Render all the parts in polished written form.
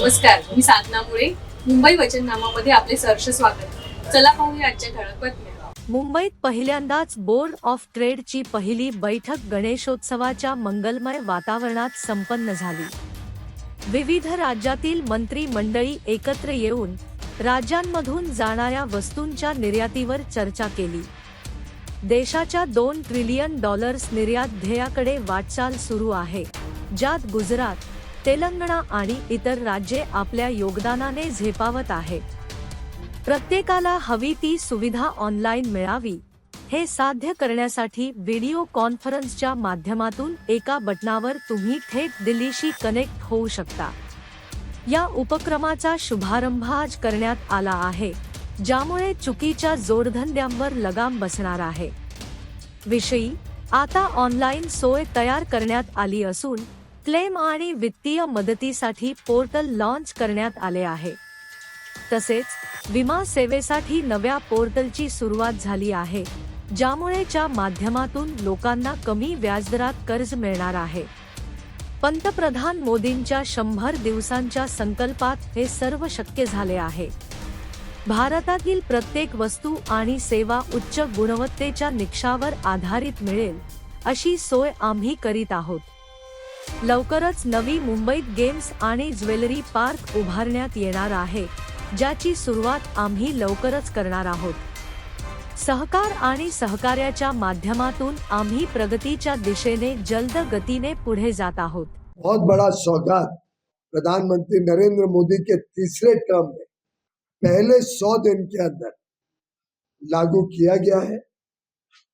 नमस्कार, मी साधना मुळे. मुंबई वचननामामध्ये आपले सहर्ष स्वागत. चला पाहूया आजच्या ठळक बातम्या. मुंबईत पहिल्यांदाच बोर्ड ऑफ ट्रेडची पहिली बैठक गणेशोत्सवाच्या मंगलमय वातावरणात संपन्न झाली. विविध राज्यातील मंत्री मंडळी एकत्र येऊन राज्यांमधून जाणाऱ्या वस्तूंच्या निर्यातीवर चर्चा केली. देशाच्या $2 ट्रिलियन निर्यात ध्येयाकडे वाटचाल सुरू आहे, ज्यात गुजरात, तेलंगणा आणि इतर राज्ये आपल्या योगदानाने झेपावत आहेत. प्रत्येकाला हवी ती सुविधा ऑनलाईन मिळावी, हे साध्य करण्यासाठी व्हिडिओ कॉन्फरन्सच्या माध्यमातून एका बटनावर तुम्ही थेट दिल्लीशी कनेक्ट होऊ शकता. या उपक्रमाचा शुभारंभ आज करण्यात आला आहे, ज्यामुळे चुकीच्या जोडधंद्यांवर लगाम बसणार आहे. विषयी आता ऑनलाईन सोय तयार करण्यात आली असून क्लेम आणि वित्तीय मदतीसाठी पोर्टल लॉन्च करण्यात आले आहे. तसेच विमा सेवेसाठी नव्या पोर्टलची सुरुवात झाली आहे, ज्यामुळे च्या माध्यमातून लोकांना कमी व्याजदरात कर्ज मिळणार आहे. पंतप्रधान मोदींच्या 100 दिवसांच्या संकल्पात हे सर्व शक्य झाले आहे. भारतातील प्रत्येक वस्तू आणि सेवा उच्च गुणवत्तेच्या निकषावर आधारित मिळेल, अशी सोय आम्ही करीत आहोत. लवकरच नवी मुंबईत गेम्स आणि ज्वेलरी पार्क उभारण्यात येणार आहे, ज्याची सुरुवात आम्ही लवकरच करणार आहोत. सहकार आणि सहकार्याच्या माध्यमातून आम्ही प्रगतीच्या दिशेने जलद गतीने पुढे जात आहोत. बहुत बड़ा सौगात प्रधानमंत्री नरेंद्र मोदी के तीसरे टर्म में पहले 100 दिन के अंदर लागू किया गया है.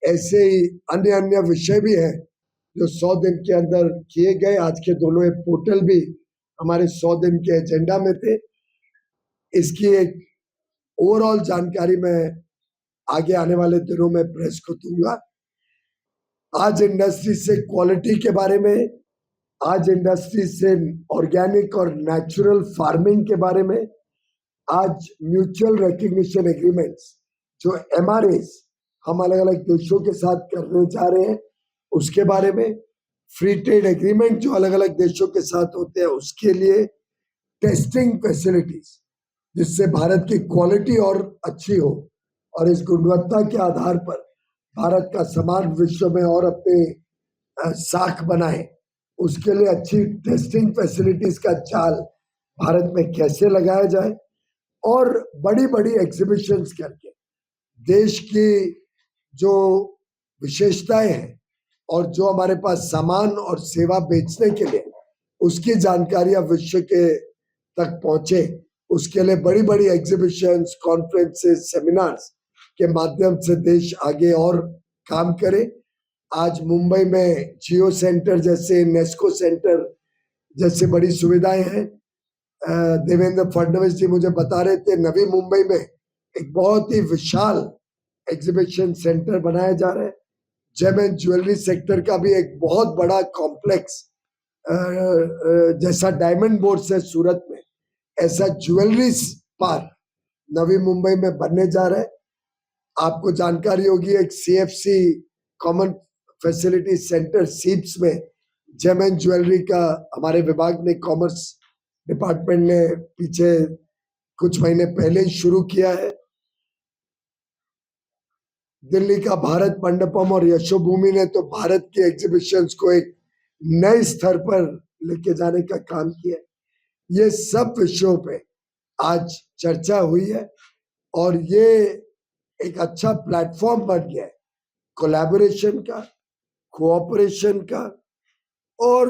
ऐसे ही अन्य विषय भी हैं जो 100 दिन के अंदर किए गए. आज के दोनों पोर्टल भी हमारे 100 दिन के एजेंडा में थे. इसकी एक ओवरऑल जानकारी मैं आगे आने वाले दिनों में प्रेस को दूंगा. आज इंडस्ट्री से क्वालिटी के बारे में, आज इंडस्ट्री से ऑर्गेनिक और नेचुरल फार्मिंग के बारे में, आज म्यूचुअल रिकग्निशन एग्रीमेंट्स जो MRAs हम अलग अलग देशों के साथ करने जा रहे हैं उसके बारे में, फ्री ट्रेड एग्रीमेंट जो अलग अलग देशों के साथ होते हैं उसके लिए, टेस्टिंग फैसिलिटीज जिससे भारत की क्वालिटी और अच्छी हो और इस गुणवत्ता के आधार पर भारत का समाज विश्व में और अपने साख बनाए, उसके लिए अच्छी टेस्टिंग फैसिलिटीज का जाल भारत में कैसे लगाया जाए और बड़ी बड़ी एग्जीबिशंस करके देश की जो विशेषताएं हैं और जो हमारे पास सामान और सेवा बेचने के लिए उसकी जानकारियां विश्व के तक पहुंचे, उसके लिए बड़ी बड़ी एग्जीबिशंस, कॉन्फ्रेंसेस, सेमिनार्स के माध्यम से देश आगे और काम करे. आज मुंबई में जियो सेंटर जैसे, नेस्को सेंटर जैसे बड़ी सुविधाएं हैं. देवेंद्र फडणवीस जी मुझे बता रहे थे नवी मुंबई में एक बहुत ही विशाल एग्जीबिशन सेंटर बनाया जा रहा है. जेम एंड ज्वेलरी सेक्टर का भी एक बहुत बड़ा कॉम्प्लेक्स जैसा डायमंड बोर्ड है सूरत में, ऐसा ज्वेलरी पार्क नवी मुंबई में बनने जा रहा है. आपको जानकारी होगी एक CFC कॉमन फैसिलिटी सेंटर सीप्स में जेम एंड ज्वेलरी का हमारे विभाग ने, कॉमर्स डिपार्टमेंट ने पीछे कुछ महीने पहले ही शुरू किया है. दिल्ली का भारत मंडपम और यशोभूमि ने तो भारत के एग्जीबिशंस को एक नए स्तर पर लेके जाने का काम किया. ये सब विषयों पे आज चर्चा हुई है और ये एक अच्छा प्लेटफॉर्म बन गया है कोलैबोरेशन का, कोऑपरेशन का और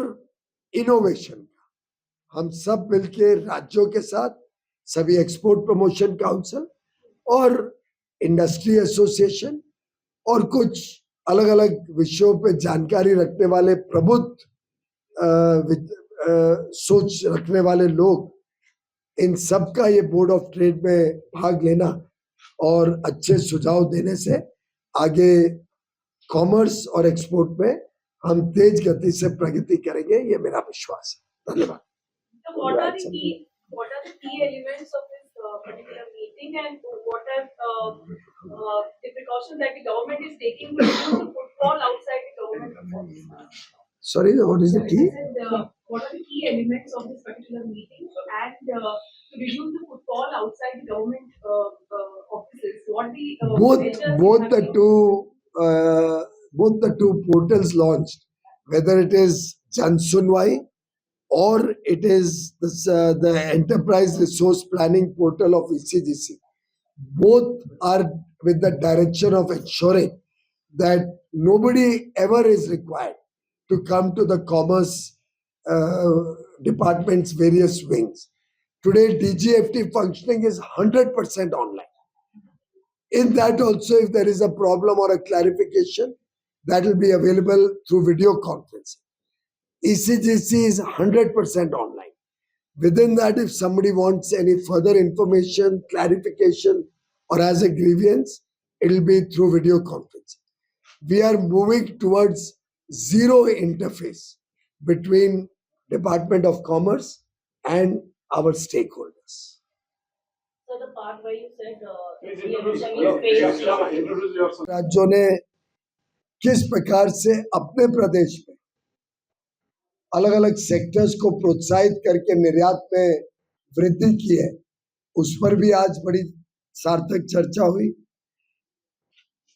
इनोवेशन का. हम सब मिलके राज्यों के साथ, सभी एक्सपोर्ट प्रमोशन काउंसिल और इंडस्ट्री एसोसिएशन और कुछ अलग अलग विषयों पे जानकारी रखने वाले प्रबुद्ध सोच रखने वाले लोग, इन सब का ये बोर्ड ऑफ ट्रेड में भाग लेना और अच्छे सुझाव देने से आगे कॉमर्स और एक्सपोर्ट में हम तेज गति से प्रगति करेंगे, ये मेरा विश्वास है. धन्यवाद. What are the key elements of this particular meeting, and what are the precautions that the government is taking to reduce the footfall outside the government? Sorry, what is the key? What are the key elements of this particular meeting, and to reduce the footfall outside the government offices? What the measures both you the have both the two portals launched, whether it is Jan Sunwai or it is the Enterprise Resource Planning portal of ECGC. Both are with the direction of ensuring that nobody ever is required to come to the commerce department's various wings. Today, DGFT functioning is 100% online. In that also, if there is a problem or a clarification, that will be available through video conferencing. ECGC is 100% online. Within that, if somebody wants any further information, clarification, or has a grievance, it will be through video conferencing. We are moving towards zero interface between Department of Commerce and our stakeholders. So the part where you said Please the introduce. MSME Hello, space, Shama, introduce yourself. राज्यों ने किस प्रकार से अपने प्रदेश में अलग अलग sectors को प्रोत्साहित करके निर्यात में वृद्धि की है, उस पर भी आज बड़ी सार्थक चर्चा हुई।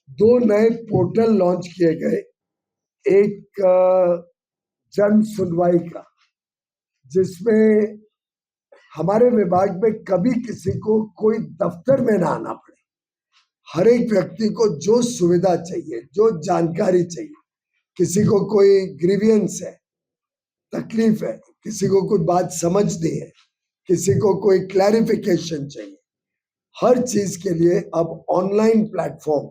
दो नए पोर्टल लॉन्च किए गए, एक जन सुनवाई का, जिसमें हमारे विभाग में कभी किसी को कोई दफ्तर में ना आना पड़े। हर एक व्यक्ति को जो सुविधा चाहिए, जो जानकारी चाहिए, किसी को कोई ग्रीवियंस है, तकलीफ है, किसी को कोई बात समझनी है, किसी को कोई क्लैरिफिकेशन चाहिए, हर चीज के लिए अब ऑनलाइन प्लेटफॉर्म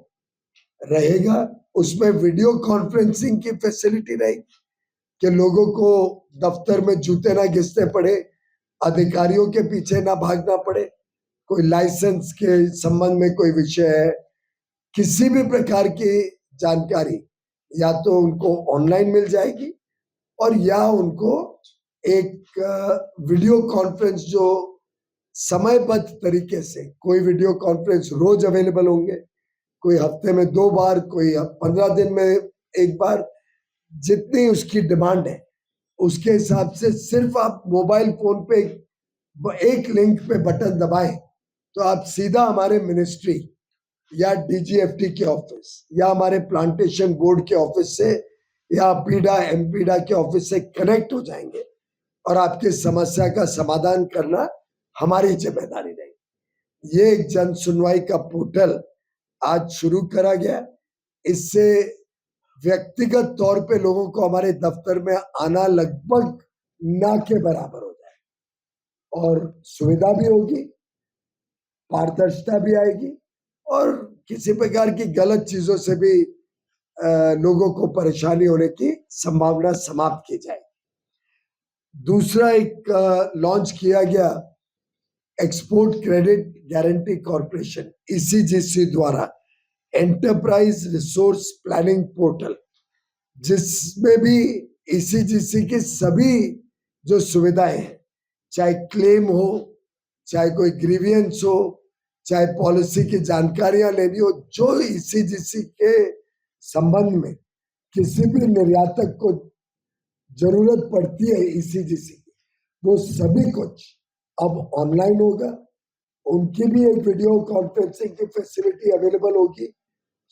रहेगा। उसमें वीडियो कॉन्फ्रेंसिंग की फैसिलिटी रहेगी कि लोगों को दफ्तर में जूते ना घिसने पड़े, अधिकारियों के पीछे ना भागना पड़े, कोई लाइसेंस के संबंध में कोई विषय है, किसी भी प्रकार की जानकारी या तो उनको ऑनलाइन मिल जाएगी और या उनको एक वीडियो कॉन्फ्रेंस जो समयबद्ध तरीके से, कोई वीडियो कॉन्फ्रेंस रोज अवेलेबल होंगे, कोई हफ्ते में 2 बार, कोई 15 दिन में 1 बार, जितनी उसकी डिमांड है उसके हिसाब से सिर्फ आप मोबाइल फोन पे एक लिंक पे बटन दबाएं तो आप सीधा हमारे मिनिस्ट्री या डीजीएफटी के ऑफिस या हमारे प्लांटेशन बोर्ड के ऑफिस से या पीडा एमपीडा के ऑफिस से कनेक्ट हो जाएंगे और आपकी समस्या का समाधान करना हमारी जिम्मेदारी रहेगी। ये एक जन सुनवाई का पोर्टल आज शुरू करा गया। इससे व्यक्तिगत तौर पे लोगों को हमारे दफ्तर में आना लगभग ना के बराबर हो जाए और सुविधा भी होगी, पारदर्शिता भी आएगी और किसी प्रकार की गलत चीजों से भी लोगों को परेशानी होने की संभावना समाप्त की जाए। दूसरा एक लॉन्च किया गया export credit guarantee corporation ECGC द्वारा एंटरप्राइज रिसोर्स प्लानिंग पोर्टल, जिसमें भी ईसीजीसी की सभी जो सुविधाएं हैं, चाहे क्लेम हो, चाहे कोई ग्रीवियंस हो, चाहे पॉलिसी की जानकारियां लेनी हो, जो ईसीजीसी के संबंध में किसी भी निर्यातक को जरूरत पड़ती है ईसीजीसी की, वो सभी कुछ अब ऑनलाइन होगा। उनकी भी एक वीडियो कॉन्फ्रेंसिंग की फैसिलिटी अवेलेबल होगी,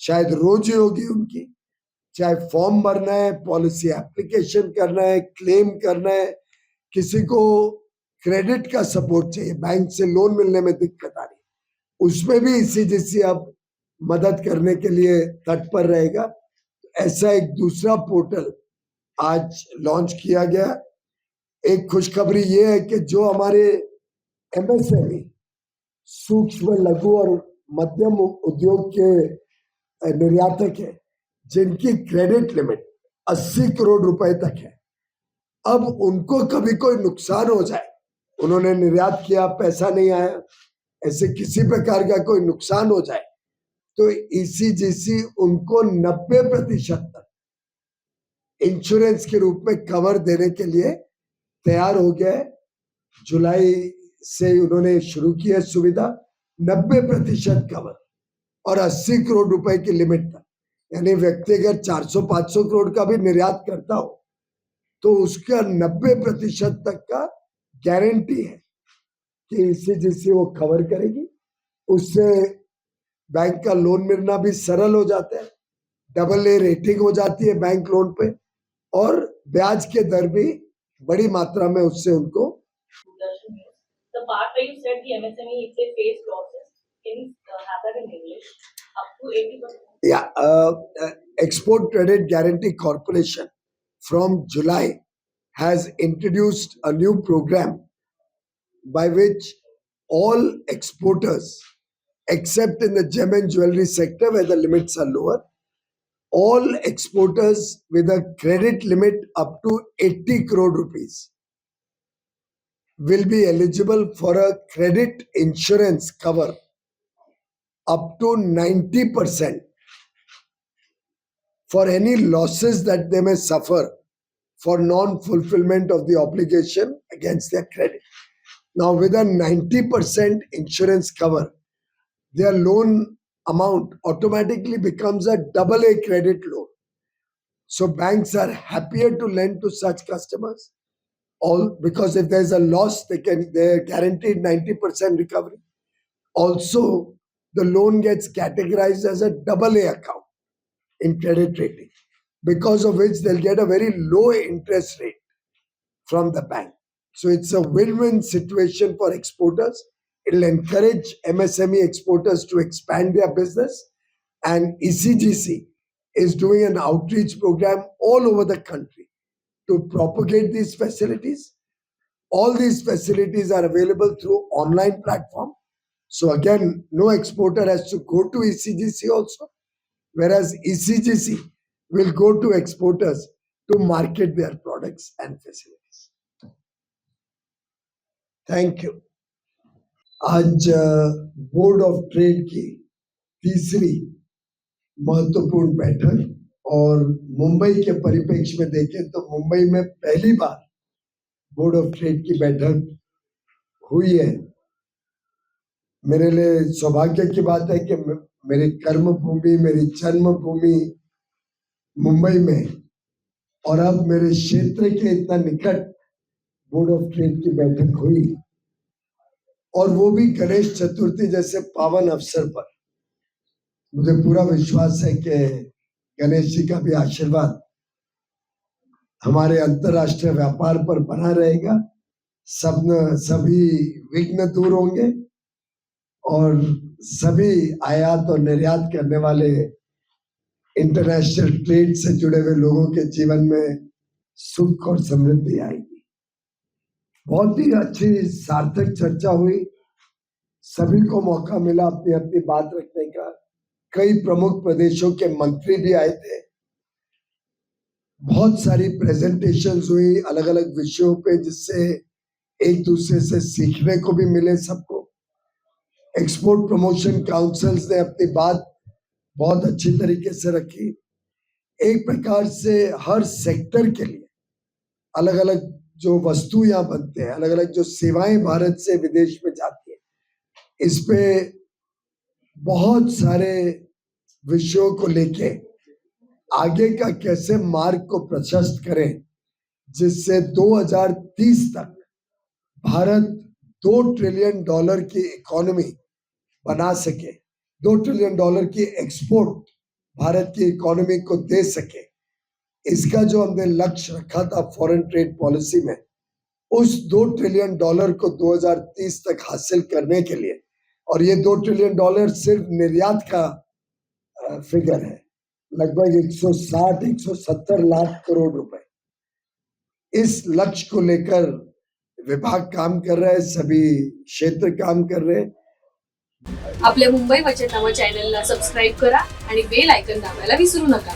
शायद रोज ही होगी उनकी, चाहे फॉर्म भरना है, पॉलिसी एप्लीकेशन करना है, क्लेम करना है, किसी को क्रेडिट का सपोर्ट चाहिए, बैंक से लोन मिलने में दिक्कत आ रही है, उसमें भी ईसीजीसी अब मदद करने के लिए तत्पर रहेगा। ऐसा एक दूसरा पोर्टल आज लॉन्च किया गया। एक खुशखबरी ये है कि जो हमारे एमएसएमई सूक्ष्म लघु और मध्यम उद्योग के निर्यातक है, जिनकी क्रेडिट लिमिट 80 करोड़ रुपए तक है, अब उनको कभी कोई नुकसान हो जाए, उन्होंने निर्यात किया, पैसा नहीं आया, ऐसे किसी प्रकार का कोई नुकसान हो जाए तो ईसीजीसी उनको 90% तक इंश्योरेंस के रूप में कवर देने के लिए तैयार हो गया है। जुलाई से उन्होंने शुरू की है सुविधा, 90% कवर और 80 करोड़ रुपए की लिमिट तक। यानी व्यक्ति अगर 400-500 करोड़ का भी निर्यात करता हो तो उसका 90% तक का गारंटी है कि ईसीजीसी वो कवर करेगी। उससे बैंक का लोन मिलना भी सरल हो जाता है, AA रेटिंग हो जाती है बैंक लोन पे, और ब्याज के दर भी बड़ी मात्रा में उससे उनको। The part where you said the MSME if they face losses, can you have that in English? Up to 80%. Yeah, Export Credit Guarantee Corporation from July has introduced a new program by which all exporters, except in the gem and jewelry sector where the limits are lower, all exporters with a credit limit up to 80 crore rupees will be eligible for a credit insurance cover up to 90% for any losses that they may suffer for non-fulfillment of the obligation against their credit. Now, with a 90% insurance cover, their loan amount automatically becomes a AA credit loan. So banks are happier to lend to such customers, all because if there's a loss, they're guaranteed 90% recovery. Also, the loan gets categorized as a AA account in credit rating, because of which they'll get a very low interest rate from the bank. So it's a win-win situation for exporters. It'll encourage MSME exporters to expand their business, and ECGC is doing an outreach program all over the country to propagate these facilities. All these facilities are available through online platform. So again, no exporter has to go to ECGC also, whereas ECGC will go to exporters to market their products and facilities. Thank you. आज board of trade की तीसरी महत्वपूर्ण बैठक, और मुंबई के परिप्रेक्ष्य में देखें तो मुंबई में पहली बार बोर्ड ऑफ ट्रेड की बैठक हुई है। मेरे लिए सौभाग्य की बात है कि मेरी कर्म भूमि, मेरी जन्म भूमि मुंबई में, और अब मेरे क्षेत्र के इतना निकट बोर्ड ऑफ ट्रेड की बैठक हुई, और वो भी गणेश चतुर्थी जैसे पावन अवसर पर। मुझे पूरा विश्वास है कि गणेश जी का भी आशीर्वाद हमारे अंतरराष्ट्रीय व्यापार पर बना रहेगा। सभी विघ्न दूर होंगे, और सभी आयात और निर्यात करने वाले इंटरनेशनल ट्रेड से जुड़े हुए लोगों के जीवन में सुख और समृद्धि आएगी। बहुत ही अच्छी सार्थक चर्चा हुई, सभी को मौका मिला अपनी अपनी बात रखने का। कई प्रमुख प्रदेशों के मंत्री भी आए थे, बहुत सारी प्रेजेंटेशंस हुई अलग अलग विषयों पे, जिससे एक दूसरे से सीखने को भी मिले सबको। एक्सपोर्ट प्रमोशन काउंसिल्स ने अपनी बात बहुत अच्छी तरीके से रखी। एक प्रकार से हर सेक्टर के लिए अलग अलग जो वस्तु यहाँ बनते हैं, अलग अलग जो सेवाएं भारत से विदेश में जाती है, इस पे बहुत सारे विषयों को लेके आगे का कैसे मार्ग को प्रशस्त करें, जिससे 2030 तक भारत $2 ट्रिलियन की इकोनॉमी बना सके, $2 ट्रिलियन की एक्सपोर्ट भारत की इकोनॉमी को दे सके। इसका जो हमने लक्ष्य रखा था फॉरेन ट्रेड पॉलिसी में, उस $2 ट्रिलियन को 2030 तक हासिल करने के लिए, और ये $2 ट्रिलियन सिर्फ निर्यात का फिगर है, लगभग 160-170 लाख करोड़ रुपए। इस लक्ष्य को लेकर विभाग काम कर रहा है, सभी क्षेत्र काम कर रहे हैं। आपल्या मुंबई वचननामा चॅनलला सबस्क्राईब करा आणि बेल आयकॉन दाबायला विसरू नका।